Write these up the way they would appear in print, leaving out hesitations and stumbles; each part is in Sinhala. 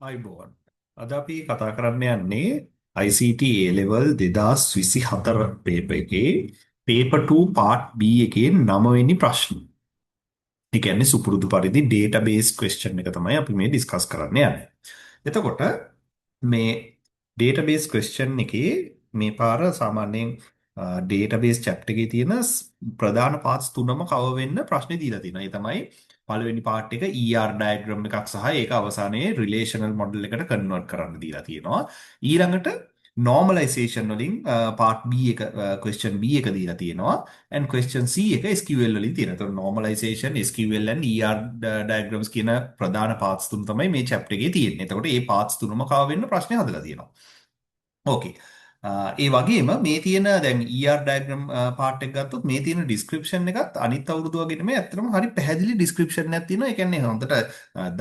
අයිබෝන් අද අපි කතා කරන්න යන්නේ ICT A level 2024 පේපර් එකේ පේපර් 2 part B එකේ 9 වෙනි ප්‍රශ්න. ඒ කියන්නේ සුපුරුදු පරිදි database question එක තමයි අපි මේ ඩිස්කස් කරන්න යන්නේ. එතකොට මේ database question එකේ මේ පාර සාමාන්‍යයෙන් database chapter එකේ තියෙන ප්‍රධාන parts තුනම cover වෙන්න ප්‍රශ්නේ දීලා තියෙනවා. ඒ තමයි පළවෙනි part එක ER diagram එකක් සහ ඒක අවසානයේ relational model එකට convert කරන්න දීලා තියෙනවා. ඊළඟට normalization වලින් part B එක question B එක දීලා තියෙනවා. and question C එක SQL වලින් තියෙනවා. එතකොට normalization, SQL and ER diagrams කියන ප්‍රධාන parts තුන තමයි මේ chapter එකේ තියෙන්නේ. එතකොට මේ parts තුනම cover වෙන්න ප්‍රශ්නේ හදලා තියෙනවා. ඕකේ. ඒ වගේම මේ තියෙන දැන් ER diagram part එක ගත්තොත් මේ තියෙන description එකත් අනිත් අවුරුදු වගේ නෙමෙයි ඇත්තටම හරි පැහැදිලි description එකක් තියෙනවා. ඒ කියන්නේ හොඳට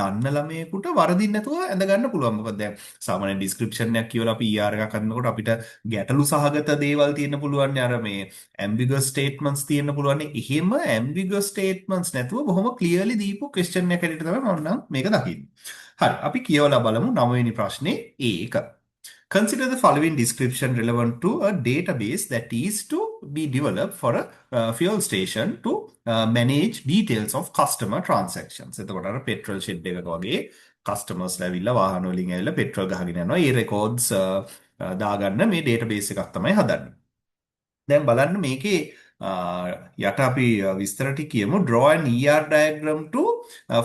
දන්න ළමයෙකුට වරදින්න නැතුව ඇඳ ගන්න පුළුවන්. මොකද දැන් සාමාන්‍ය description එකක් කියවලා අපි ER එකක් කරනකොට අපිට ගැටලු සහගත දේවල් තියෙන්න පුළුවන්. අර මේ ambiguous statements තියෙන්න පුළුවන්. එහෙම ambiguous statements නැතුව බොහොම clearly දීපු question එකක් හැටියට තමයි මම නම් මේක දකින්නේ. හරි අපි කියවලා බලමු 9 වෙනි ප්‍රශ්නේ ඒක. Consider the following description relevant to a database that is to be developed for a fuel station to manage details of customer transactions. එතකොට අර petrol shed එකක වගේ customers ලැබිලා වාහන වලින් ඇවිල්ලා petrol ගහගෙන යනවා. ඒ records දාගන්න මේ database එකක් තමයි හදන්නේ. දැන් බලන්න මේකේ යට අපි විස්තර ටික කියමු. Draw an ER diagram to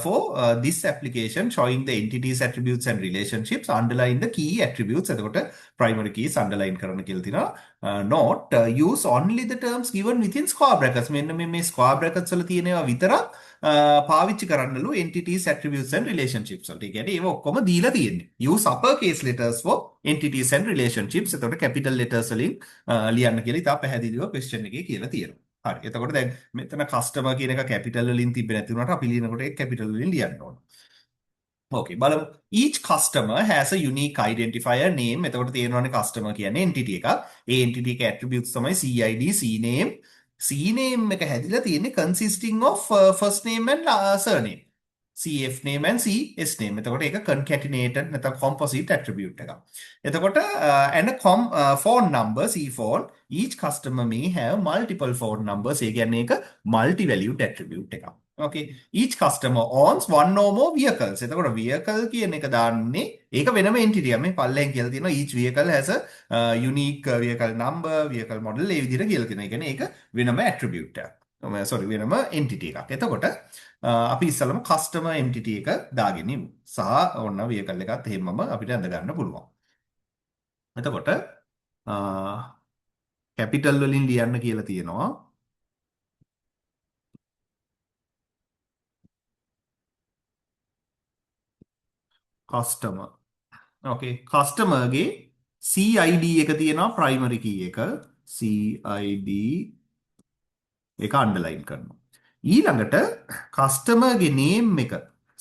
for this application showing the entities, attributes and relationships. Underline the key attributes. එතකොට primary keys underline කරන්න කියලා තියෙනවා. Note use only the terms given within square brackets. මෙන්න මේ square brackets වල තියෙනවා විතරක් පාවිච්චි කරන්නලු entities, attributes and relationships වලට. ඒ කියන්නේ ඒව ඔක්කොම දීලා තියෙන්නේ. Use uppercase letters for entities and relationships. එතකොට capital letters වලින් ලියන්න කියලා ඉතා පැහැදිලිව question එකේ කියලා තියෙනවා. හරි. එතකොට දැන් මෙතන customer කියන එක capital වලින් තිබ්බේ නැති වුණාට අපි ලියනකොට ඒක capital වලින් ලියන්න ඕන. Okay, බලමු. Each customer has a unique identifier name. එතකොට තේරෙනවනේ customer කියන්නේ entity එකක්. ඒ entity එකේ attributes තමයි CID, CNAME. CNAME එක හැදිලා තියෙන්නේ consisting of first name and surname. CF name and CS name. එතකොට ඒක concatenated නැත්නම් composite attribute එකක්. එතකොට and a phone number C phone. Each customer may have multiple phone numbers. ඒ කියන්නේ ඒක multi valued attribute එකක්. Okay. Each customer owns one or more vehicles. එතකොට vehicle කියන එක දාන්නේ ඒක වෙනම entity එකක්. මේ පල්ලෙන් කියලා තියෙනවා each vehicle has a unique vehicle number, vehicle model ඒ විදිහට කියලා තියෙනවා. ඒ කියන්නේ ඒක වෙනම attribute එකක්. sorry වෙනම entity එකක්. එතකොට අපි ඉස්සලම customer entity එක දාගෙන ඉමු. සහ ඔන්න vehicle එකත් එහෙමම අපිට අඳ ගන්න පුළුවන්. එතකොට capital වලින් ලියන්න කියලා තියෙනවා. customer. Okay, customer ගේ CID එක තියෙනවා primary key එක. CID එක underline කරනවා. ඊළඟට customer ගේ name එක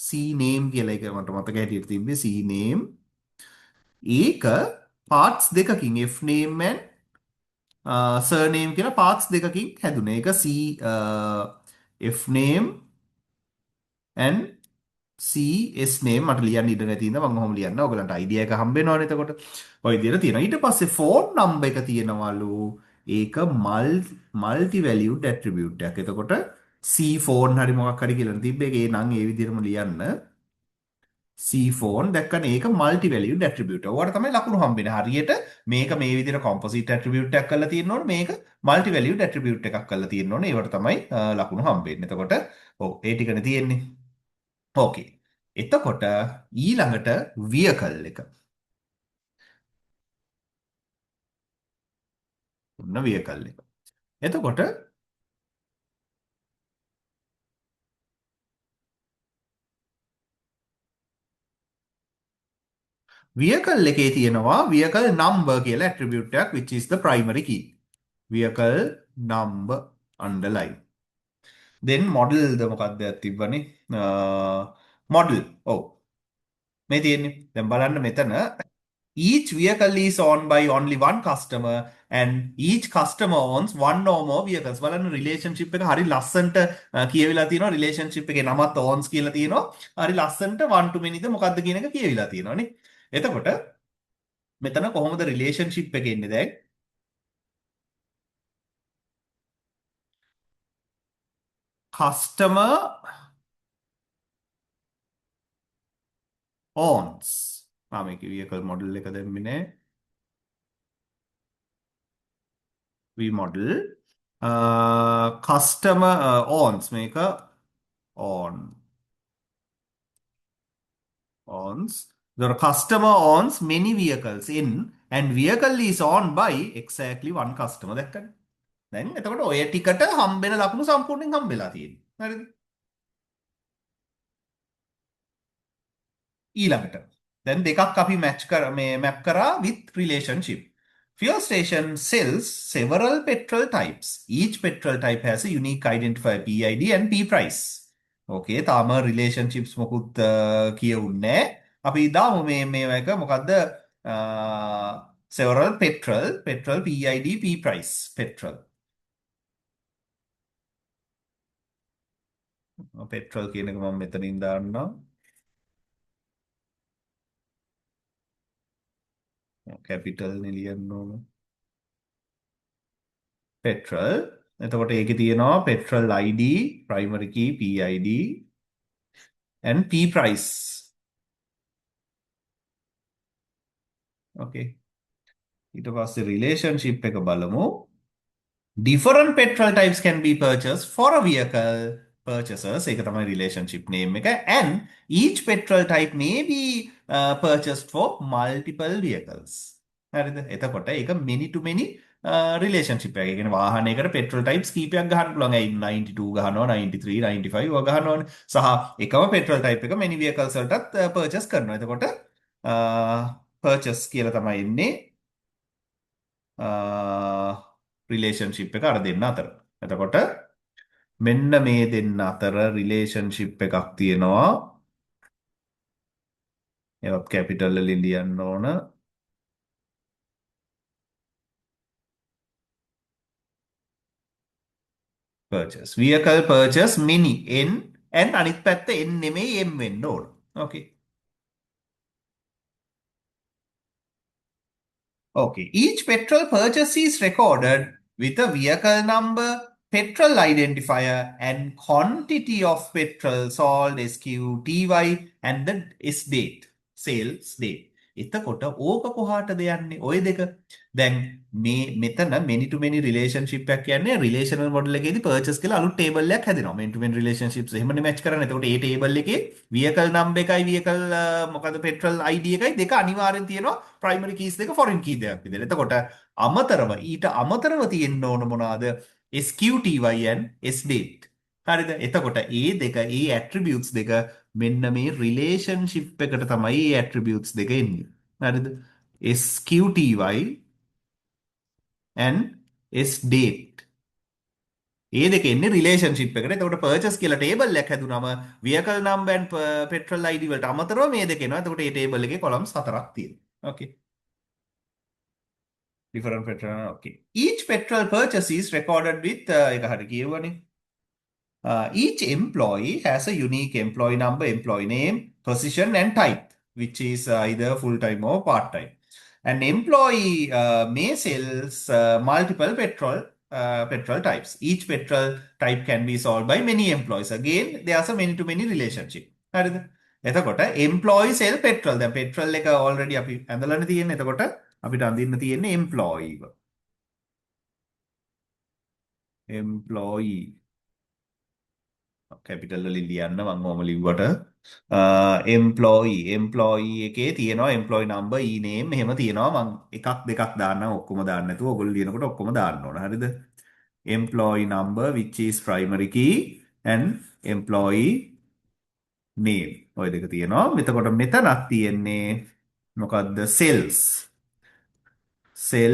C name කියලා එක මට මතක හැටියට තිබ්බේ C name. ඒක parts දෙකකින් F name and surname කියලා parts දෙකකින් හැදුනේ. ඒක C F name and CS name මට ලියන්න ඉඩ නැති ඉඳ මම ඔහොම ලියන්න. ඔයගලන්ට idea එක හම්බ වෙනවනේ එතකොට. ඔය විදිහට තියෙනවා. ඊට පස්සේ phone number එක තියෙනවලු. ඒක multi valued attribute එකක්. එතකොට C phone හරි මොකක් හරි කියලා තිබ්බේ. ඒ නම් ඒ විදිහටම ලියන්න. C phone දැක්කනේ ඒක multi valued attribute. ඔයාලට තමයි ලකුණු හම්බෙන්නේ. හරියට මේක මේ විදිහට composite attribute එකක් කරලා තියෙන්න ඕනේ. මේක multi valued attribute එකක් කරලා තියෙන්න ඕනේ. ඒවට තමයි ලකුණු හම්බෙන්නේ. එතකොට ඔව් ඒ ටිකනේ තියෙන්නේ. ඕකේ. එතකොට ඊළඟට vehicle එක. ඔන්න vehicle එක. එතකොට vehicle එකේ තියෙනවා vehicle number කියලා attribute එකක් which is the primary key. vehicle number underline. then model ද මොකක්ද තිබ්බනේ model. ඔව්. මේ තියෙන්නේ. දැන් බලන්න මෙතන each vehicle is owned by only one customer and each customer owns one or more vehicles. බලන්න රිලේෂන්ෂිප් එක හරි ලස්සනට කියවිලා තියෙනවා. රිලේෂන්ෂිප් එකේ නමත් owns කියලා තියෙනවා. හරි ලස්සනට one to many ද මොකද්ද කියන එක කියවිලා තියෙනවානේ. එතකොට මෙතන කොහොමද රිලේෂන්ෂිප් එක එන්නේ දැන්? customer owns. මේක vehicle model එක දැම්මේ නෑ. V model. customer owns මේක on. owns. The customer owns many vehicles in and vehicle is owned by exactly one customer. දැක්කද? දැන් එතකොට ඔය ටිකට හම්බෙන ලකුණු සම්පූර්ණයෙන් හම්බෙලා තියෙනවා. හරිද? ඊළඟට දැන් දෙකක් අපි මැප් කරා with relationship. Fuel station sells several petrol types. Each petrol type has a unique identifier PID and P price. ඕකේ තාම relationships මොකුත් කියවුන්නේ නැහැ. අපි දාමු මේ එක මොකද්ද several petrol PID P price petrol petrol කියන එක මම මෙතනින් දාන්නවා. කැපිටල් ලියන්න ඕන. petrol. එතකොට ඒකේ තියෙනවා petrol ID, primary key, PID and P price. Okay. ඊට පස්සේ relationship එක බලමු. Different petrol types can be purchased for a vehicle purchasers. ඒක තමයි relationship name එක. And each petrol type may be purchased for multiple vehicles. හරිද? එතකොට ඒක many to many relationship එකක්. ඒ කියන්නේ වාහනයකට petrol types කීපයක් ගහන්න පුළුවන්. ඒ 92 ගහනවා, 93, 95 වගේ ගහනවනේ. සහ එකම petrol type එක many vehicles වලටත් purchase කරනවා. එතකොට purchase කියලා තමයි එන්නේ. රිලේෂන්ෂිප් එක අර දෙන්න අතර. එතකොට මෙන්න මේ දෙන්න අතර රිලේෂන්ෂිප් එකක් තියෙනවා. ඒවත් කැපිටල් වලින් ලියන්න ඕන. purchase. vehicle purchase mini n and අනිත් පැත්ත n නෙමෙයි m වෙන්න ඕන. Okay. Okay. Each petrol purchase is recorded with a vehicle number, petrol identifier, and quantity of petrol sold SQTY and the S date, sales date. එතකොට ඕක කොහාටද යන්නේ? ඔය දෙක. දැන් මෙතන many to many relationship එකක් කියන්නේ relational model එකේදී purchase කියලා අලුත් table එකක් හැදෙනවා. many to many relationships එහෙමනේ match කරන්නේ. එතකොට ඒ table එකේ vehicle number එකයි vehicle මොකද petrol ID එකයි දෙක අනිවාර්යෙන් තියෙනවා primary keys දෙක foreign key දෙකක් විදිහට. එතකොට අමතරව ඊට අමතරව තියෙන්න ඕන මොනවාද? SQTY and S date. හරිද? එතකොට ඒ දෙක ඒ attributes දෙක මෙන්න මේ relationship එකට තමයි මේ attributes දෙක එන්නේ. හරිද? SQTY and S date. ඒ දෙක එන්නේ relationship එකට. එතකොට purchase කියලා table එකක් හැදුනම vehicle number and petrol ID වලට අමතරව මේ දෙක එනවා. එතකොට මේ table එකේ columns හතරක් තියෙනවා. Okay. Different petrol. Okay. Each petrol purchase is recorded with එක හරි කියවනේ. Each employee has a unique employee number, employee name, position, and type, which is either full-time or part-time. An employee may sells multiple petrol types. Each petrol type can be solved by many employees. Again, there's a many-to-many relationship. හරිද? එතකොට employee sell petrol. දැන් petrol එක already අපි ඇඳලානේ තියෙන්නේ. එතකොට අපිට අඳින්න තියෙන්නේ employee. employee කැපිටල් වලින් ලියන්න මම ඔහම ලිව්වට එම්ප්ලොයි එකේ තියෙනවා එම්ප්ලොයි නම්බර් ඊ නේම් එහෙම තියෙනවා මම එකක් දෙකක් දාන්නම් ඔක්කොම දාන්න නැතුව ඔයගොල්ලෝ ලියනකොට ඔක්කොම දාන්න ඕන හරිද employee number which is primary key and employee name ඔය දෙක තියෙනවා එතකොට මෙතනක් තියෙන්නේ මොකද්ද sell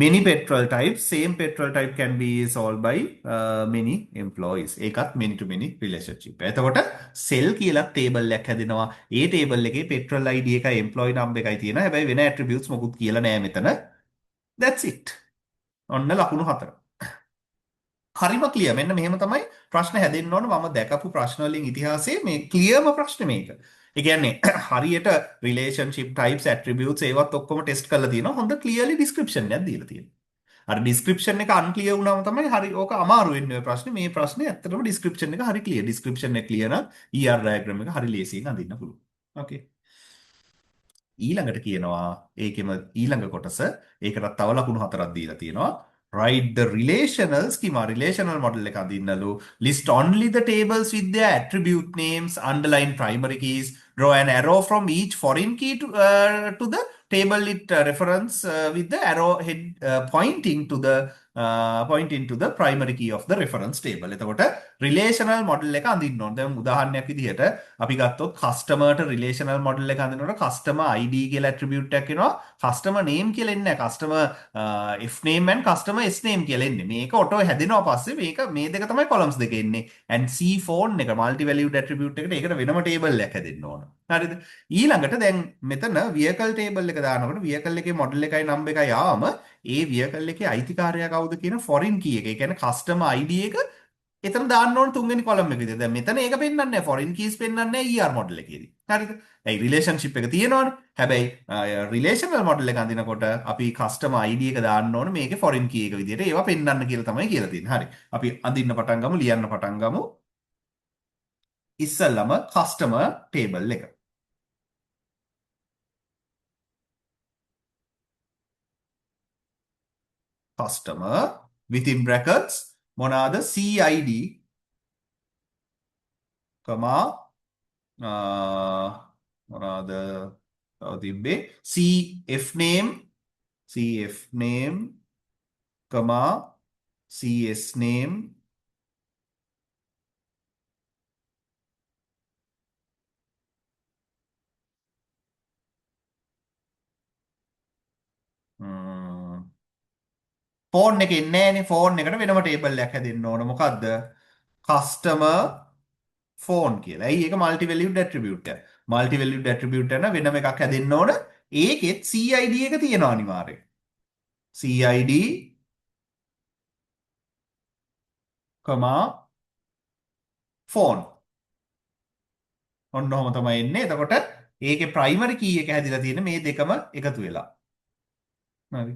many petrol types, same petrol type can be solved by many employees. ඒකත් many to many relationship. එතකොට cell කියලා table එකක් හැදෙනවා. ඒ table එකේ petrol ID එකයි employee number එකයි තියෙනවා. හැබැයි වෙන attributes මොකුත් කියලා නෑ මෙතන. that's it. ඔන්න ලකුණු 4. හරිම ක්ලියර්. මෙන්න මෙහෙම තමයි ප්‍රශ්න හැදෙන්න ඕන. මම දැකපු ප්‍රශ්න වලින් ඉතිහාසයේ මේ ක්ලියර්ම ප්‍රශ්නේ මේක. ඒ කියන්නේ හරියට රිලේෂන්ෂිප් ටයිප්ස් ඇට්‍රිබියුට්ස් ඒවත් ඔක්කොම ටෙස්ට් කරලා තියෙනවා. හොඳ ක්ලියර්ලි ඩිස්ක්‍රිප්ෂන් එකක් දීලා තියෙනවා. අර ඩිස්ක්‍රිප්ෂන් එක අන්ක්ලියර් වුණාම තමයි හරි ඕක අමාරු වෙන්නේ ඔය ප්‍රශ්නේ. මේ ප්‍රශ්නේ ඇත්තටම ඩිස්ක්‍රිප්ෂන් එක හරි ක්ලියර්. ඩිස්ක්‍රිප්ෂන් එක ක්ලියර් නම් ER ඩයග්‍රෑම් එක හරි ලේසියෙන් අඳින්න පුළුවන්. ඕකේ. ඊළඟට කියනවා ඒකෙම ඊළඟ කොටස ඒකටත් තව ලකුණු 4ක් දීලා තියෙනවා. Write the relational schema relational model එක අඳින්නලු list only the tables with their attribute names, underline primary keys, draw an arrow from each foreign key to the table it reference with the arrow head pointing to the primary key of the reference table. එතකොට relational model එක අඳින්න ඕන. දැන් උදාහරණයක් විදිහට අපි ගත්තොත් කස්ටමර්ට රිලේෂනල් මොඩල් එක හඳිනකොට කස්ටමර් ID කියලා ඇට්‍රිබියුට් එකක් එනවා. කස්ටමර් නේම් කියලා එන්නේ නැහැ. Customer F name and customer S name කියලා එන්නේ. මේක ඔටෝ හැදෙනවා පස්සේ මේක මේ දෙක තමයි කොලම්ස් දෙක එන්නේ. and C phone එක multi valued attribute එකට ඒකට වෙනම ටේබල් එකක් හැදෙන්න ඕන. හරිද? ඊළඟට දැන් මෙතන vehicle table එක දානකොට vehicle එකේ මොඩල් එකයි නම්බර් එකයි ආවම ඒ vehicle එකේ අයිතිකාරයා කවුද කියන foreign key එක. ඒ කියන්නේ customer ID එක එතන දාන්න ඕන තුන්වෙනි කොලම් එක විදිහට. දැන් මෙතන ඒක පෙන්වන්නේ නැහැ. ෆොරින් කීස් පෙන්වන්නේ නැහැ ER මොඩල් එකේදී. හරිද? ඒ රිලේෂන්ෂිප් එක තියෙනවනේ. හැබැයි රිලේෂනල් මොඩල් එක අඳිනකොට අපි කස්ටමර් ID එක දාන්න ඕන මේකේ ෆොරින් කී එක විදිහට ඒවා පෙන්වන්න කියලා තමයි කියලා තියෙන්නේ. හරි. අපි අඳින්න පටන් ගමු, ලියන්න පටන් ගමු. ඉස්සල්ලාම කස්ටමර් ටේබල් එක. customer within brackets මොනවාද CID කමා මොනවාද තව තිබ්බේ CF name කමා CS name phone එක එන්නේ නැහනේ. ෆෝන් එකට වෙනම ටේබල් එකක් හැදෙන්න ඕන. මොකද්ද? customer phone කියලා. ඇයි ඒක multi valued attribute එක. multi valued attribute එක වෙනම එකක් හැදෙන්න ඕන. ඒකෙත් CID එක තියෙනවා අනිවාර්යෙන්. CID phone. ඔන්න ඔහම තමයි එන්නේ. එතකොට ඒකේ primary key එක හැදිලා තියෙන මේ දෙකම එකතු වෙලා. හරි.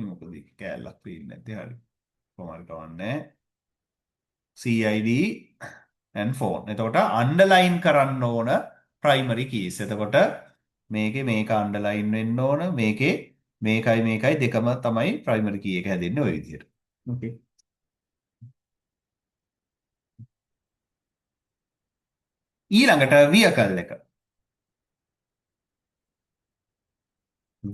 මොකද කෑල්ලක් පේන්නේ නැත්තේ. හරි. කොහොමද කවන්නේ? CID and phone. එතකොට underline කරන්න ඕන primary keys. එතකොට මේකේ මේක underline වෙන්න ඕන. මේකේ මේකයි දෙකම තමයි primary key එක හැදෙන්නේ ওই විදිහට. Okay. ඊළඟට vehicle එක.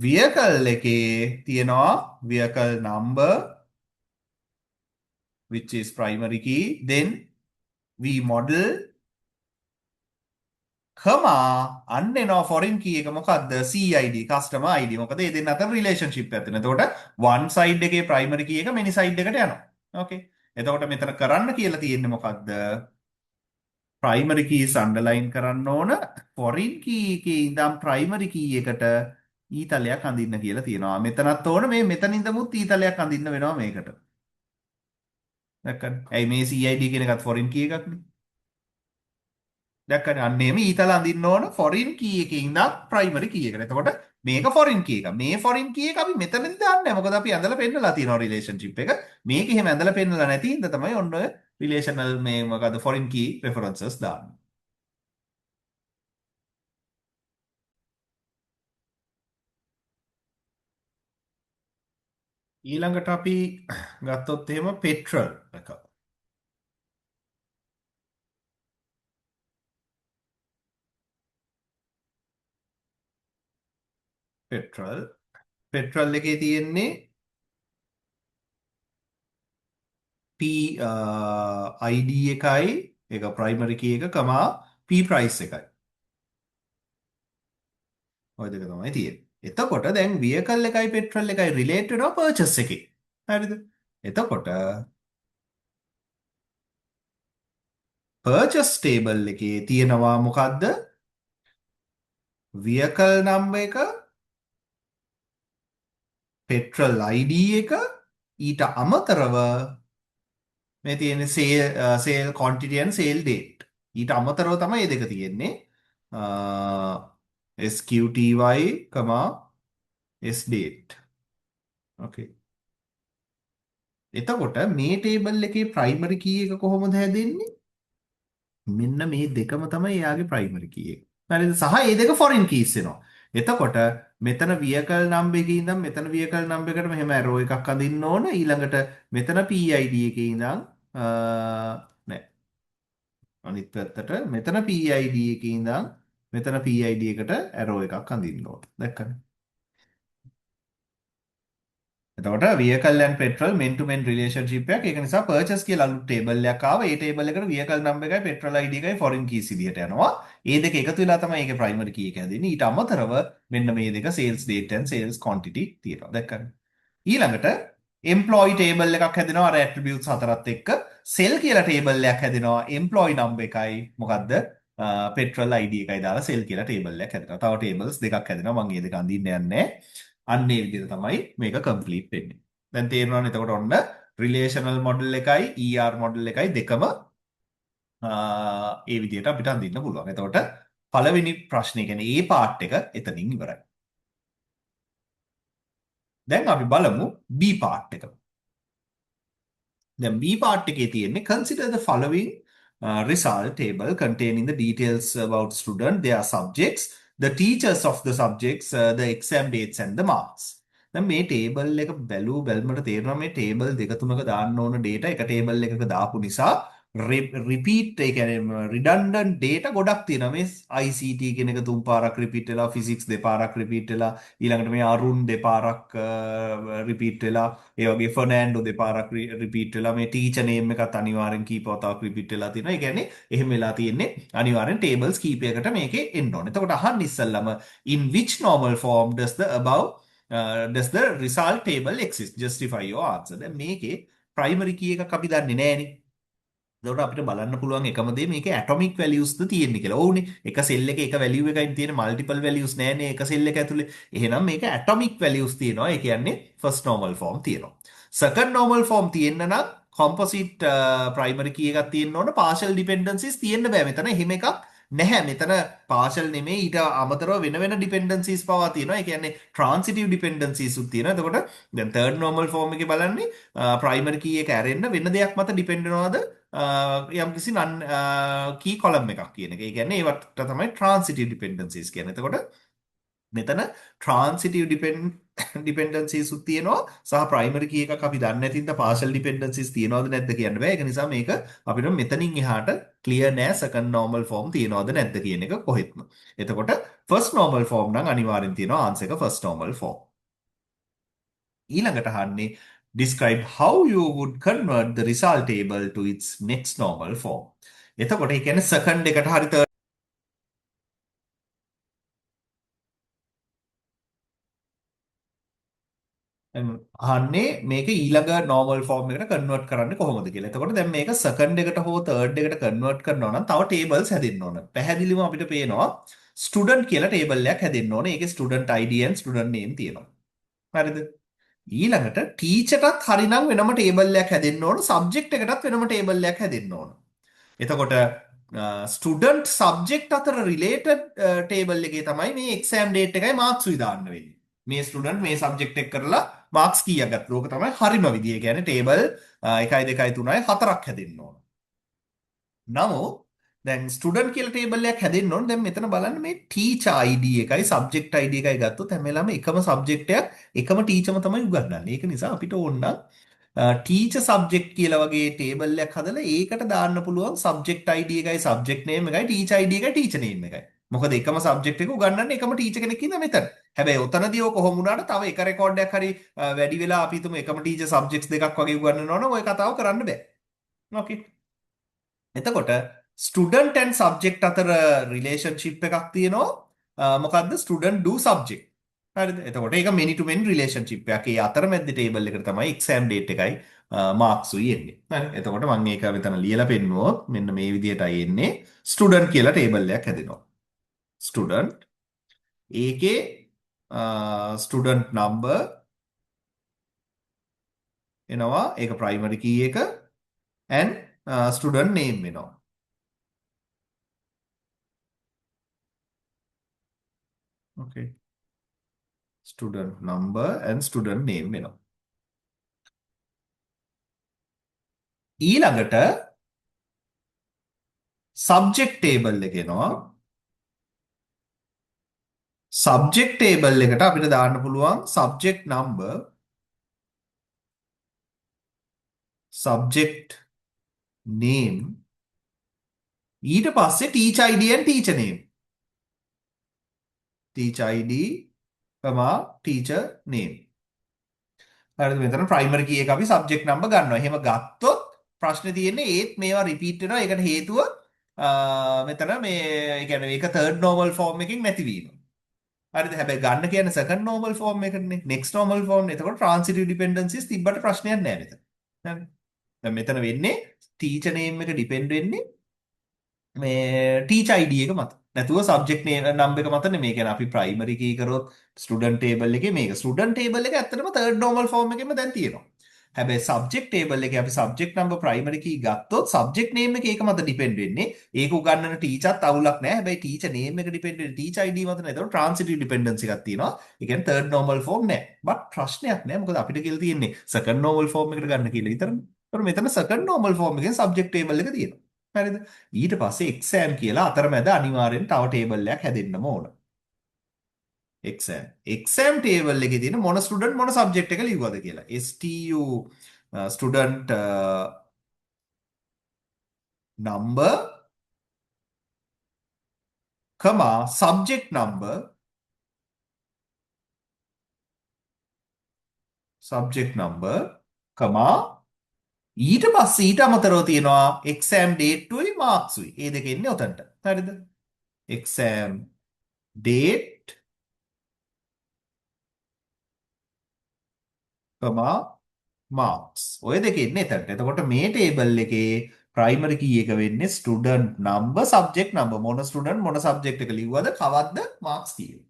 vehicle එකේ තියෙනවා vehicle number which is primary key, then V model අන්න එනවා foreign key එක මොකද්ද? CID customer ID. මොකද මේ දෙන්න අතර relationship එකක් තියෙනවා. එතකොට one side එකේ primary key එක many side එකට යනවා. Okay. එතකොට මෙතන කරන්න කියලා තියෙන්නේ මොකද්ද? primary keys underline කරන්න ඕන. foreign key එකේ ඉඳන් primary key එකට ඊතලයක් අඳින්න කියලා තියෙනවා. මෙතනත් ඕන මේ මෙතන ඉඳමුත් ඊතලයක් අඳින්න වෙනවා මේකට. දැක්කද? ඇයි මේ CID කියන එකත් foreign key එකක්නේ. දැක්කනේ අන්න එහෙම ඊතල අඳින්න ඕන foreign key එකේ ඉඳන් primary key එකට. එතකොට මේක foreign key එක. මේ foreign key එක අපි මෙතනදී දාන්නේ නැහැ. මොකද අපි ඇඳලා පෙන්නලා තියෙනවා relationship එක. මේක එහෙම ඇඳලා පෙන්නලා නැති හින්දා තමයි ඔන්න ඔය relational මේ මොකද foreign key references දාන්නේ. ඊළඟට අපි ගත්තොත් එහෙම petrol එක. petrol එකේ තියෙන්නේ P ID එකයි ඒක primary key එක කමා P price එකයි. ඔය දෙක තමයි තියෙන්නේ. එතකොට දැන් vehicle එකයි petrol එකයි relate වෙනවා purchase එකේ. හරිද? එතකොට purchase table එකේ තියෙනවා මොකද්ද? vehicle number එක, petrol ID එක, ඊට අමතරව මේ තියෙන්නේ sale quantity and sale date. ඊට අමතරව තමයි මේ දෙක තියෙන්නේ. SQTY, S date. Okay. එතකොට මේ ටේබල් එකේ primary key එක කොහොමද හැදෙන්නේ? මෙන්න මේ දෙකම තමයි එයාගේ primary key එක. හරිද? සහ මේ දෙක foreign keys වෙනවා. එතකොට මෙතන vehicle number එකේ ඉඳන් මෙතන vehicle number එකට මෙහෙම arrow එකක් අදින්න ඕන. ඊළඟට මෙතන PID එකේ ඉඳන් නෑ අනිත් පැත්තට මෙතන PID එකේ ඉඳන් මෙතන PID එකට arrow එකක් අදින්න ඕන. දැක්කද? එතකොට vehicle and petrol men to men relationship එකක්. ඒක නිසා purchase කියලා අලුත් table එකක් ආවා. ඒ table එකට vehicle number එකයි petrol ID එකයි foreign keys විදිහට යනවා. ඒ දෙක එකතු වෙලා තමයි ඒකේ primary key එක හැදෙන්නේ. ඊට අමතරව මෙන්න මේ දෙක sales date and sales quantity තියෙනවා. දැක්කද? ඊළඟට employee table එකක් හැදෙනවා අර attributes හතරත් එක්ක. sell කියලා table එකක් හැදෙනවා employee number එකයි මොකද්ද? petrol ID එකයි දාලා sell කියලා table එකක් හැදෙනවා. තව tables දෙකක් හැදෙනවා. මම මේ දෙක අඳින්න යන්නේ. අන්න ඒ විදිහට තමයි මේක කම්ප්ලීට් වෙන්නේ. දැන් තේරෙනවනේ එතකොට ඔන්න රිලේෂනල් මොඩල් එකයි ER මොඩල් එකයි දෙකම ඒ විදිහට අපිට අඳින්න පුළුවන්. එතකොට පළවෙනි ප්‍රශ්නේ කියන්නේ ඒ පාර්ට් එක එතනින් ඉවරයි. දැන් අපි බලමු B පාර්ට් එක. දැන් B පාර්ට් එකේ තියෙන්නේ consider the following result table containing the details about student, their subjects, the teachers of the subjects, the exam dates and the marks. දැන් මේ ටේබල් එක බැලුමට තේරෙනවා මේ ටේබල් දෙක තුනක දාන්න ඕන data එක ටේබල් එකක දාපු නිසා රිපීට් ඒ කියන්නේ රිඩන්ඩන්ට් data ගොඩක් තියෙනවා මේ ICT කියන එක තුන් පාරක් රිපීට් වෙලා ෆිසික්ස් දෙපාරක් රිපීට් වෙලා ඊළඟට මේ අරුන් දෙපාරක් රිපීට් වෙලා ඒ වගේ ෆර්නෑන්ඩෝ දෙපාරක් රිපීට් වෙලා මේ ටීචර් නේම් එකත් අනිවාර්යෙන් කීප වතාවක් රිපීට් වෙලා තියෙනවා. ඒ කියන්නේ එහෙම වෙලා තියෙන්නේ අනිවාර්යෙන් ටේබල්ස් කීපයකට මේකේ එන්න ඕනේ. එතකොට අහන්න ඉස්සෙල්ලම in which normal form does the result table exist? Justify your answer. දැන් මේකේ primary key එකක් අපි දන්නේ නැහැනේ. එතකොට අපිට බලන්න පුළුවන් එකම දේ මේකේ atomic values ද තියෙන්නේ කියලා. ඕනේ. එක සෙල් එකේ එක value එකකින් තියෙන multiple values නැහැනේ එක සෙල් එක ඇතුලේ. එහෙනම් මේක atomic values තියෙනවා. ඒ කියන්නේ first normal form තියෙනවා. second normal form තියෙන්න නම් composite primary key එකක් තියෙන්න ඕන. partial dependencies තියෙන්න බෑ. මෙතන එහෙම එකක් නැහැ. මෙතන partial නෙමෙයි ඊට අමතරව වෙන dependencies පවා තියෙනවා. ඒ කියන්නේ transitive dependencies උත් තියෙනවා. එතකොට දැන් third normal form එකේ බලන්නේ primary key එක ඇරෙන්න වෙන දෙයක් මත depend වෙනවද? යම්කිසි non key column එකක් කියන එක. ඒ කියන්නේ ඒවට තමයි transitive dependencies කියන්නේ. එතකොට මෙතන transitive dependencies උත් තියෙනවා සහ primary key එකක් අපි දන්නේ නැති හින්දා partial dependencies තියෙනවද නැද්ද කියන්න බෑ. ඒක නිසා මේක අපිට මෙතනින් එහාට clear නෑ second normal form තියෙනවද නැද්ද කියන එක කොහෙත්ම. එතකොට first normal form නම් අනිවාර්යෙන් තියෙනවා answer එක first normal form. ඊළඟට අහන්නේ describe how you would convert the result table to its next normal form. එතකොට ඒ කියන්නේ second එකට හරි third අහන්නේ මේක ඊළඟ normal form එකට convert කරන්නේ කොහොමද කියලා. එතකොට දැන් මේක second එකට හෝ third එකට convert කරනවා නම් තව tables හැදෙන්න ඕන. පැහැදිලිවම අපිට පේනවා student කියලා table එකක් හැදෙන්න ඕන. ඒකේ student ID and student name තියෙනවා. හරිද? ඊළඟට ටීචර්ටත් හරිනම් වෙනම ටේබල් එකක් හැදෙන්න ඕන සබ්ජෙක්ට් එකටත් වෙනම ටේබල් එකක් හැදෙන්න ඕන. එතකොට ස්ටුඩන්ට් සබ්ජෙක්ට් අතර රිලේටඩ් ටේබල් එකේ තමයි මේ එක්සෑම් ඩේට් එකයි මාක්ස් උයි දාන්න වෙන්නේ. මේ ස්ටුඩන්ට් මේ සබ්ජෙක්ට් එක කරලා මාක්ස් කීයක් ගත්තා. ඕක තමයි හරිම විදිය. කියන්නේ ටේබල් 1 2 3 4ක් හැදෙන්න ඕන. නමුත් දැන් ස්ටුඩන්ට් කියලා ටේබල් එකක් හැදෙන්න ඕන. දැන් මෙතන බලන්න මේ ටීචර් ID එකයි සබ්ජෙක්ට් ID එකයි ගත්තොත් හැම වෙලාවෙම එකම සබ්ජෙක්ට් එකක් එකම ටීචර්ම තමයි උගන්වන්නේ. ඒක නිසා අපිට ඕන නම් ටීචර් සබ්ජෙක්ට් කියලා වගේ ටේබල් එකක් හදලා ඒකට දාන්න පුළුවන් සබ්ජෙක්ට් ID එකයි සබ්ජෙක්ට් නේම් එකයි ටීචර් ID එකයි ටීචර් නේම් එකයි. මොකද එකම සබ්ජෙක්ට් එක උගන්වන්නේ එකම ටීචර් කෙනෙක් ඉන්න මෙතන. හැබැයි ඔතනදී ඔය කොහොම වුණාට තව එක රෙකෝඩ් එකක් හරි වැඩි වෙලා අපි හිතමු එකම ටීචර් සබ්ජෙක්ට්ස් දෙකක් වගේ උගන්වනවා නම් ওই කතාව කරන්න බෑ. ඕකේ. එතකොට ස්ටුඩන්ට් ඇන් සබ්ජෙක්ට් අතර රිලේෂන්ෂිප් එකක් තියෙනවා. මොකද්ද ස්ටුඩන්ට් ඩු සබ්ජෙක්ට්. හරිද? එතකොට ඒක මෙනි ටු මෙනි රිලේෂන්ෂිප් එකක්. ඒ අතරමැද ටේබල් එකට තමයි එක්සෑම් ඩේට් එකයි මාක්ස් උයි එන්නේ. හරි. එතකොට මම මේක මෙතන ලියලා පෙන්නුවොත් මෙන්න මේ විදිහටයි එන්නේ. ස්ටුඩන්ට් කියලා ටේබල් එකක් හැදෙනවා. ස්ටුඩන්ට් ඒකේ ස්ටුඩන්ට් නම්බර් එනවා. ඒක ප්‍රයිමරි කී එක and ස්ටුඩන්ට් නේම් වෙනවා. okay student number and student name වෙනවා. ඊළඟට subject table එක එනවා. subject table එකට අපිට දාන්න පුළුවන් subject number, subject name, ඊට පස්සේ teacher ID and teacher name. teacher ID, teacher name. හරිද? මෙතන primary key එක අපි subject number ගන්නවා. එහෙම ගත්තොත් ප්‍රශ්නේ තියෙන්නේ ඒත් මේවා repeat වෙනවා. ඒකට හේතුව මෙතන මේ ඒ කියන්නේ මේක third normal form එකකින් නැතිවීම. හරිද? හැබැයි ගන්න කියන්නේ second normal form එකනේ. next normal form. එතකොට transitive dependencies තිබ්බට ප්‍රශ්නයක් නැහැ මෙතන. හරි. දැන් මෙතන වෙන්නේ teacher name එක depend වෙන්නේ මේ teacher ID එක මත. නැතුව subject name number එක මත නෙමෙයි. කියන්නේ අපි primary key කරොත් student table එකේ මේක student table එක ඇත්තටම third normal form එකෙම දැන් තියෙනවා. හැබැයි subject table එකේ අපි subject number primary key ගත්තොත් subject name එක ඒක මත depend වෙන්නේ. ඒක උගන්නන teacherත් අවුලක් නැහැ. හැබැයි teacher name එක depend වෙන්නේ teacher ID මත නේද? ඒතකොට transitive dependency එකක් තියෙනවා. ඒ කියන්නේ third normal form නෑ. but ප්‍රශ්නයක් නෑ. මොකද අපිට කියලා තියෙන්නේ second normal form එකට ගන්න කියලා විතරනේ. ඒතකොට මෙතන second normal form එකෙන් subject table එක තියෙනවා. හරිද? ඊට පස්සේ exam කියලා අතරමැද අනිවාර්යෙන් තව table එකක් හැදෙන්නම ඕන. exam table එකේ තියෙන මොන ස්ටුඩන්ට් මොන සබ්ජෙක්ට් එක ලිව්වද කියලා. STU student number, subject number, ඊට පස්සේ ඊට අමතරව තියෙනවා exam date උයි marks උයි. ඒ දෙක ඉන්නේ උතන්ට. හරිද? exam date, marks. ඔය දෙක ඉන්නේ එතනට. එතකොට මේ table එකේ primary key එක වෙන්නේ student number, subject number. මොන student මොන subject එක ලිව්වද කවද්ද marks තියෙන්නේ.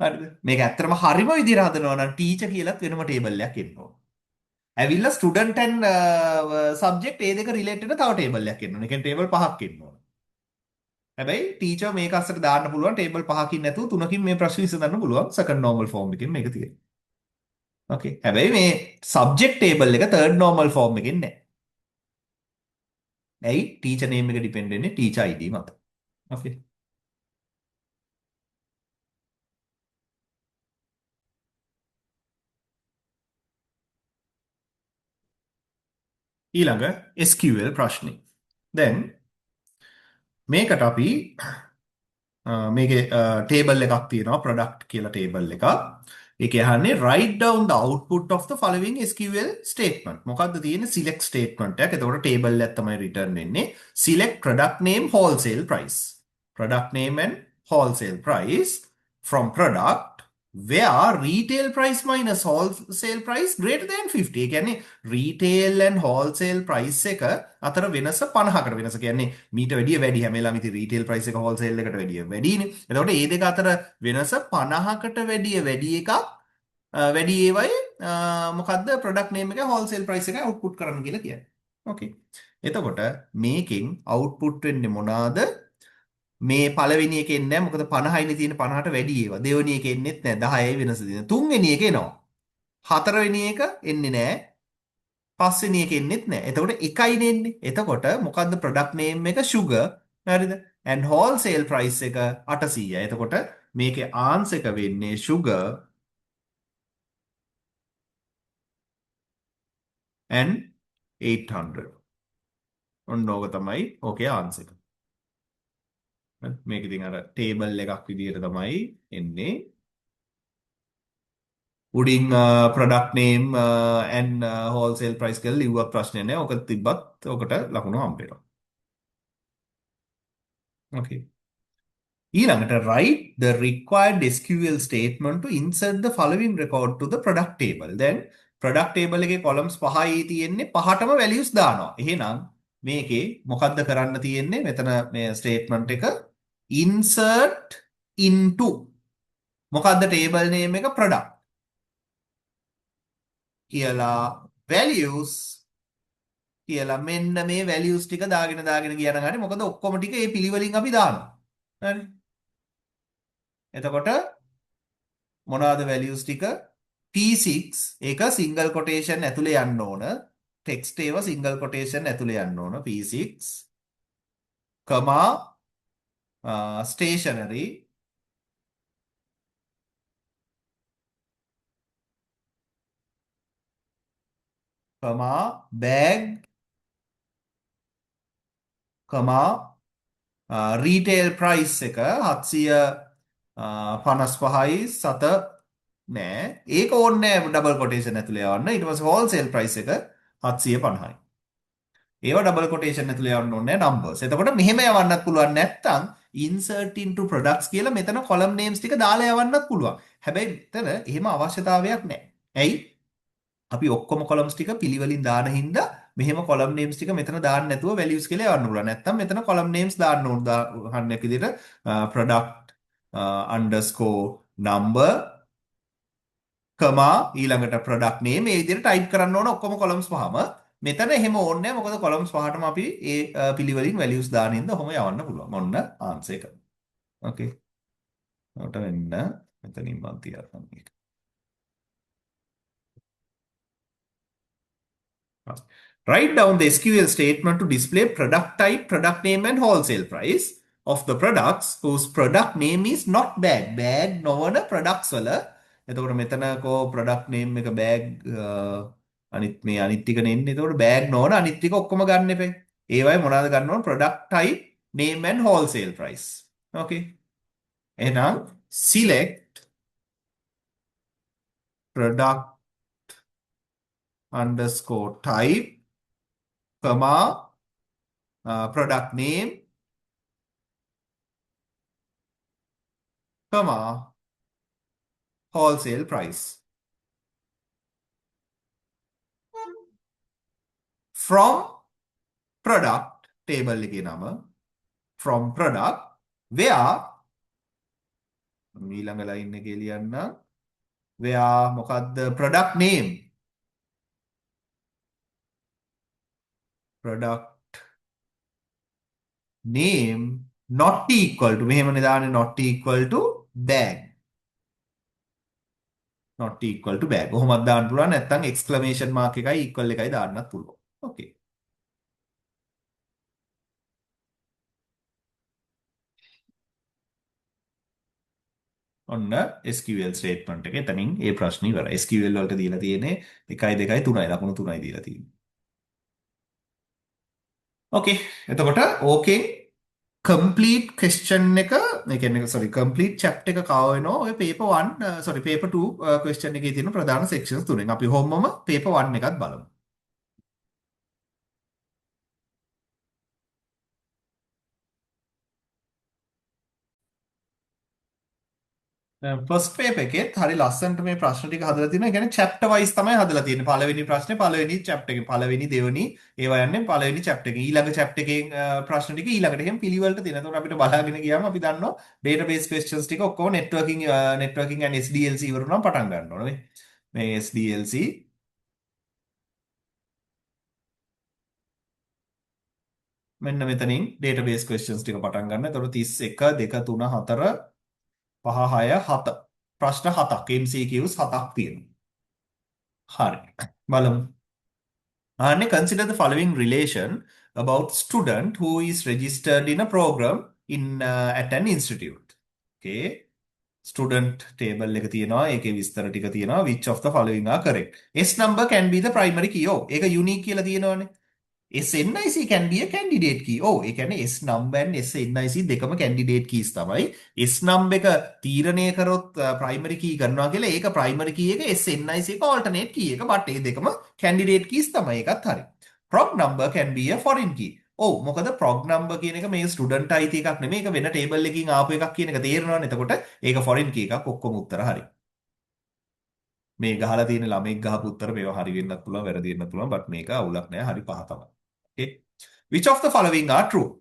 හරිද? මේක ඇත්තටම හරිම විදිහට හදනවා නම් teacher කියලාත් වෙනම table එකක් එන්න ඕන. ඇවිල්ලා student and subject ඒ දෙක relate වෙන තව table එකක් එන්න ඕන. ඒ කියන්නේ table පහක් එන්න ඕන. හැබැයි teacher මේක අස්සට දාන්න පුළුවන් table පහකින් නැතුව තුනකින් මේ ප්‍රශ්න විසඳන්න පුළුවන්. second normal form එකකින් මේක තියෙනවා. okay. හැබැයි මේ subject table එක third normal form එකකින් නැහැ. ඇයි? teacher name එක depend වෙන්නේ teacher ID මත. okay. ඊළඟ SQL ප්‍රශ්නේ. දැන් මේකට අපි මේකේ table එකක් තියෙනවා product කියලා table එකක්. ඒකේ අහන්නේ write down the output of the following SQL statement. මොකද්ද තියෙන්නේ? select statement එකක්. එතකොට table එකක් තමයි return වෙන්නේ. select product name wholesale price. product name and wholesale price from product where retail price minus wholesale price greater than 50. ඒ කියන්නේ retail and wholesale price එක අතර වෙනස 50කට. වෙනස කියන්නේ මීට වැඩිය වැඩි. හැම වෙලාවෙම ඉතින් retail price එක wholesale එකට වැඩිය වැඩිනේ. එතකොට මේ දෙක අතර වෙනස 50කට වැඩි එකක් වැඩි ඒවයි මොකද්ද product name එක wholesale price එක output කරන්න කියලා කියන්නේ. okay. එතකොට මේකෙන් output වෙන්නේ මොනවාද? මේ පළවෙනි එකේ එන්නේ නැහැ. මොකද 50යිනේ තියෙන 50ට වැඩි ඒවා. දෙවෙනි එකේ එන්නේත් නැහැ. 10යි වෙනස තියෙන. තුන්වෙනි එක එනවා. හතරවෙනි එක එන්නේ නැහැ. පස්වෙනි එක එන්නේත් නැහැ. එතකොට එකයිනේ එන්නේ. එතකොට මොකද්ද product name එක sugar. හරිද? and wholesale price එක 800යි. එතකොට මේකේ answer එක වෙන්නේ sugar and 800. ඔන්න ඕක තමයි ඕකේ answer එක. මේක ඉතින් අර table එකක් විදිහට තමයි එන්නේ. උඩින් product name and wholesale price කියලා ලිව්වත් ප්‍රශ්නයක් නැහැ. ඔක තිබ්බත් ඔකට ලකුණු හම්බ වෙනවා. okay. ඊළඟට write the required SQL statement to insert the following record to the product table. දැන් product table එකේ columns 5යි තියෙන්නේ. පහටම values දානවා. එහෙනම් මේකේ මොකද්ද කරන්න තියෙන්නේ? මෙතන මේ statement එක insert into මොකද්ද table name එක product කියලා values කියලා මෙන්න මේ values ටික දාගෙන ගියා නම් හරි මොකද ඔක්කොම ටික මේ පිළිවෙලින් අපි දානවා. හරි. එතකොට මොනවාද values ටික? P6 ඒක single quotation ඇතුලේ යන්න ඕන. text ඒවා single quotation ඇතුලේ යන්න ඕන P6, stationery, bag, retail price එක 755යි 7 නෑ ඒක ඕනේ නෑ ඩබල් කොටේෂන් ඇතුලේ යවන්න ඊට පස්සේ wholesale price එක 750යි ඒවා ඩබල් කොටේෂන් ඇතුලේ යවන්න ඕනේ නෑ numbers එතකොට මෙහෙම යවන්නත් පුළුවන් නැත්තම් insert into products කියලා මෙතන column names ටික දාලා යවන්නත් පුළුවන් හැබැයි මෙතන එහෙම අවශ්‍යතාවයක් නෑ ඇයි අපි ඔක්කොම columns ටික පිළිවෙලින් දාන හින්දා මෙහෙම column names ටික මෙතන දාන්න නැතුව values කියලා යවන්න පුළුවන්. නැත්තම් මෙතන column names දාන්න ඕන. උදාහරණයක් විදිහට product underscore number ඊළඟට product name මේ විදිහට type කරන්න ඕන ඔක්කොම columns පහම. මෙතන එහෙම ඕනේ නැහැ. මොකද columns පහටම අපි ඒ පිළිවෙලින් values දාන හින්දා ඔහොම යවන්න පුළුවන්. ඔන්න answer එක. okay. ඔකට වෙන්න මෙතනින් මම තියන්නම් මේක. Write down the SQL statement to display product type, product name, and wholesale price of the products whose product name is not bag. Bag නොවන products වල. එතකොට මෙතන කෝ product name එක bag අනිත් ටික නෙන්නේ. එතකොට bag නොවන අනිත් ටික ඔක්කොම ගන්න එපේ. ඒවයි මොනවද ගන්න ඕන? product type, name and wholesale price. Okay. එහෙනම් select product underscore type, product name, wholesale price. From product table එකේ නම from product where ඊළඟ line එකේ ලියන්න where මොකද්ද product name not equal to මෙහෙමනේ දාන්නේ not equal to bag not equal to bag කොහොමද දාන්න පුළුවන් නැත්නම් exclamation mark එකයි equal එකයි දාන්නත් පුළුවන් okay ඔන්න SQL statement එක එතනින් ඒ ප්‍රශ්නේ ඉවරයි SQL වලට දීලා තියෙන්නේ 1 2 3යි ලකුණු 3යි දීලා තියෙන්නේ okay එතකොට ඕකෙන් complete question එක ඒ කියන්නේ sorry complete chapter එක කව වෙනවා ඔය paper 1 sorry paper 2 question එකේ තියෙන ප්‍රධාන sections තුනෙන් අපි හොම්මම paper 1 එකත් බලමු ෆස්ට් පේපර් එකෙත් හරි ලස්සනට මේ ප්‍රශ්න ටික හදලා තියෙනවා. ඒ කියන්නේ chapter wise තමයි හදලා තියෙන්නේ. පළවෙනි ප්‍රශ්නේ පළවෙනි chapter එකේ පළවෙනි දෙවෙනි ඒවා යන්නේ පළවෙනි chapter එකේ. ඊළඟ chapter එකේ ප්‍රශ්න ටික ඊළඟට එහෙම පිළිවෙලට තියෙනවා. එතකොට අපිට බලාගෙන ගියාම අපි දන්නවා database questions ටික ඔක්කොම networking and SDLC ඉවරුනම පටන් ගන්න ඕනේ. මේ SDLC මෙන්න මෙතනින් database questions ටික පටන් ගන්න. එතකොට 31 2 3 4 5 6 7 ප්‍රශ්න 7ක් MCQs 7ක් තියෙනවා. හරි. බලමු. consider the following relation about student who is registered in a program in at an institute. Okay. Student table එක තියෙනවා. ඒකේ විස්තර ටික තියෙනවා. Which of the following are correct? S number can be the primary key. ඒක unique කියලා තියෙනවනේ. SNIC can be a candidate key. ඒ කියන්නේ S number and SNIC දෙකම candidate keys තමයි. S number එක තීරණය කරොත් primary key කරනවා කියලා ඒක primary key එක SNIC එක alternate key එක. but ඒ දෙකම candidate keys තමයි. ඒකත් හරි. prog number can be a foreign key. මොකද prog number කියන එක මේ student අයිති එකක් නෙමෙයි. ඒක වෙන table එකකින් ආපු එකක් කියන එක තේරෙනවනේ. එතකොට ඒක foreign key එකක්. ඔක්කොම උත්තර හරි. මේ ගහලා තියෙන ළමෙක් ගහපු උත්තර මේවා හරි වෙන්නත් පුළුවන් වැරදි වෙන්නත් පුළුවන් but මේක අවුලක් නෑ හරි පහ තමයි. Okay. Which of the following are true?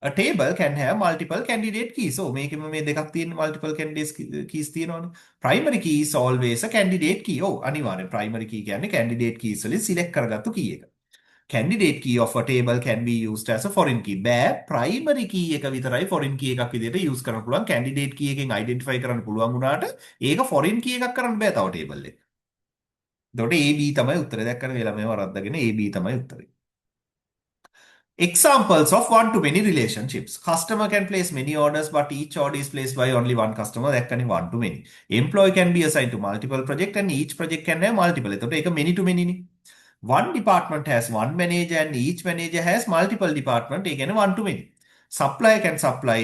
A table can have multiple candidate keys. So මේකෙම මේ දෙකක් තියෙන multiple candidates keys තියෙනවනේ. Primary key is always a candidate key. ඔව් අනිවාර්යෙන් primary key කියන්නේ candidate keys වලින් select කරගත්තු key එක. Candidate key of a table can be used as a foreign key. බෑ primary key එක විතරයි foreign key එකක් විදිහට use කරන්න පුළුවන්. Candidate key එකෙන් identify කරන්න පුළුවන් වුණාට ඒක foreign key එකක් කරන්න බෑ තව table එකක. එතකොට AB තමයි උත්තරේ. දැක්කම මේ ළමයා වරද්දගෙන AB තමයි උත්තරේ. Examples of one-to-many relationships. Customer can place many orders, but each order is placed by only one customer. That can be one-to-many. Employee can be assigned to multiple projects, and each project can have multiple. So, take a many-to-many. One department has one manager, and each manager has multiple departments. Take a one-to-many. Supplier can supply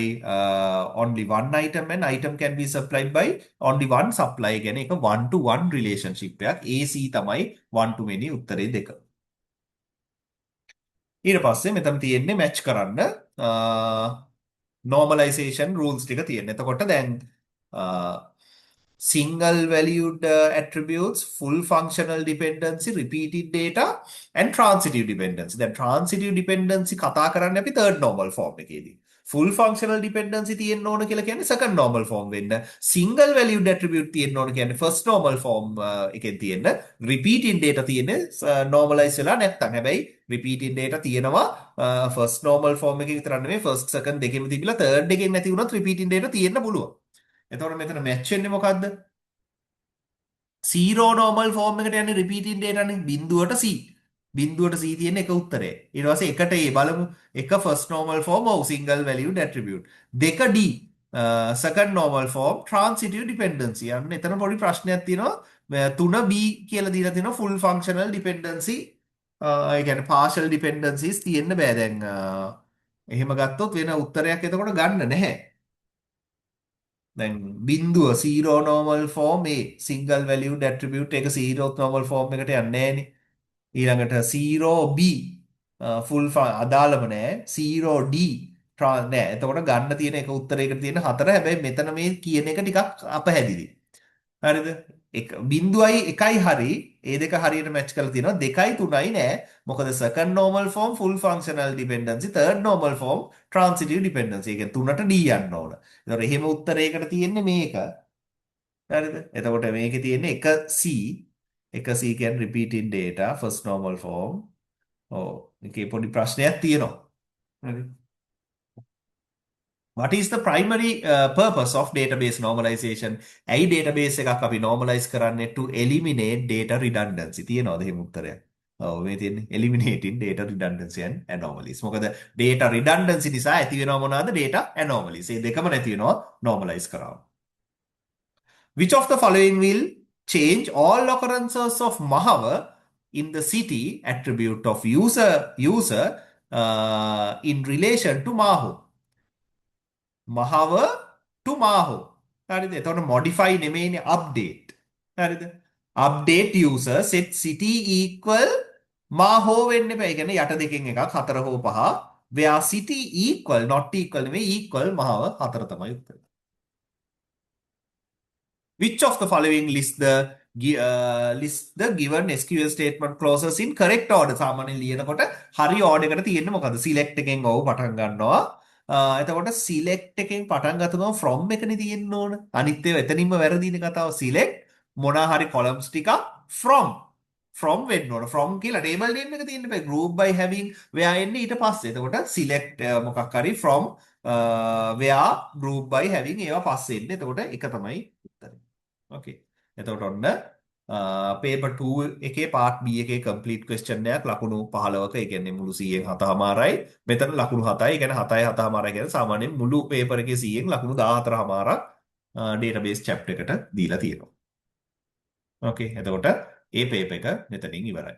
only one item, and item can be supplied by only one supplier. Again, a one-to-one relationship. AC tamai one-to-many උත්තරේ දෙක. ඊට පස්සේ මෙතන තියෙන්නේ මැච් කරන්න normalization rules ටික තියෙන. එතකොට දැන් single valued attributes, full functional dependency, repeated data and transitive dependency. දැන් transitive dependency කතා කරන්නේ අපි third normal form එකේදී. full functional dependency තියෙන්න ඕන කියලා කියන්නේ second normal form වෙන්න. single valued attribute තියෙන්න ඕන කියන්නේ first normal form එකෙන් තියෙන්න. repeating data තියෙන්නේ normalize වෙලා නැත්තම්. හැබැයි repeating data තියෙනවා first normal form එකේ විතරක් නෙමෙයි first second දෙකෙම තිබිලා third එකෙන් නැති වුණොත් repeating data තියෙන්න පුළුවන්. එතකොට මෙතන match වෙන්නේ මොකද්ද? zero normal form එකට යන්නේ repeating data නේ බිඳුවට c. බිඳුවට c තියෙන එක උත්තරේ. ඊට පස්සේ එකට a බලමු. එක first normal form of single valued attribute. දෙක d second normal form transitive dependency. අන්න එතන පොඩි ප්‍රශ්නයක් තියෙනවා. 3 b කියලා දීලා තියෙනවා full functional dependency. ඒ කියන්නේ partial dependencies තියෙන්න බෑ දැන්. එහෙම ගත්තොත් වෙන උත්තරයක් එතකොට ගන්න නැහැ. දැන් බිඳුව 0 normal form a single valued attribute එක 0th normal form එකට යන්නේ නැහනේ. ඊළඟට 0b full අදාළම නෑ 0d නෑ. එතකොට ගන්න තියෙන එක උත්තරයකට තියෙන 4. හැබැයි මෙතන මේ කියන එක ටිකක් අපහැදිලි. හරිද? බිඳුවයි එකයි හරි ඒ දෙක හරියට මැච් කරලා තියෙනවා. 2යි 3යි නෑ. මොකද second normal form full functional dependency, third normal form transitive dependency. ඒ කියන්නේ 3ට d යන්න ඕන. ඒතකොට එහෙම උත්තරයකට තියෙන්නේ මේක. හරිද? එතකොට මේකේ තියෙන්නේ එක c කියන්නේ repeating data first normal form. ඔව්. මේකේ පොඩි ප්‍රශ්නයක් තියෙනවා. හරි. What is the primary purpose of database normalization? ඇයි database එකක් අපි normalize කරන්නේ to eliminate data redundancy? තියෙනවද එහෙම උත්තරයක්? ඔව් මේ තියෙන්නේ eliminating data redundancy and anomalies. මොකද data redundancy නිසා ඇති වෙනව මොනවාද? data anomalies. මේ දෙකම නැති වෙනවා normalize කරාම. Which of the following will change all occurrences of Mahava in the city attribute of user in relation to Maho? Mahava to Maho. හරිද? එතකොට modify නෙමෙයිනේ update. හරිද? update user set city equal Maho වෙන්න එපා. ඒ කියන්නේ යට දෙකෙන් එකක් 4 හෝ 5. where city equal not equal නෙමෙයි equal Mahava 4 තමයි උත්තරය. Which of the following list the given SQL statement clauses in correct order? සාමාන්‍යයෙන් ලියනකොට හරි order එකට තියෙන්නේ මොකද්ද? select එකෙන් ඔව් පටන් ගන්නවා. එතකොට select එකෙන් පටන් ගත්ත ගමන් from එකනේ තියෙන්න ඕන. අනිත් ඒවා එතනින්ම වැරදිනේ කතාව. select මොනවා හරි columns ටිකක් from වෙන්න ඕන. from කියලා table name එක තියෙන්න බෑ. group by having where එන්නේ ඊට පස්සේ. එතකොට select මොකක් හරි from where group by having ඒවා පස්සේ එන්නේ. එතකොට එක තමයි උත්තරේ. Okay. එතකොට ඔන්න paper 2 එකේ part B එකේ complete question එකක් ලකුණු 15ක ඒ කියන්නේ මුළු 100න් 7මාරයි. මෙතන ලකුණු 7යි. ඒ කියන්නේ 7යි 7මාරයි කියන්නේ සාමාන්‍යයෙන් මුළු paper එකේ 100න් ලකුණු 14මාරක් database chapter එකට දීලා තියෙනවා. Okay. එතකොට ඒ paper එක මෙතනින් ඉවරයි.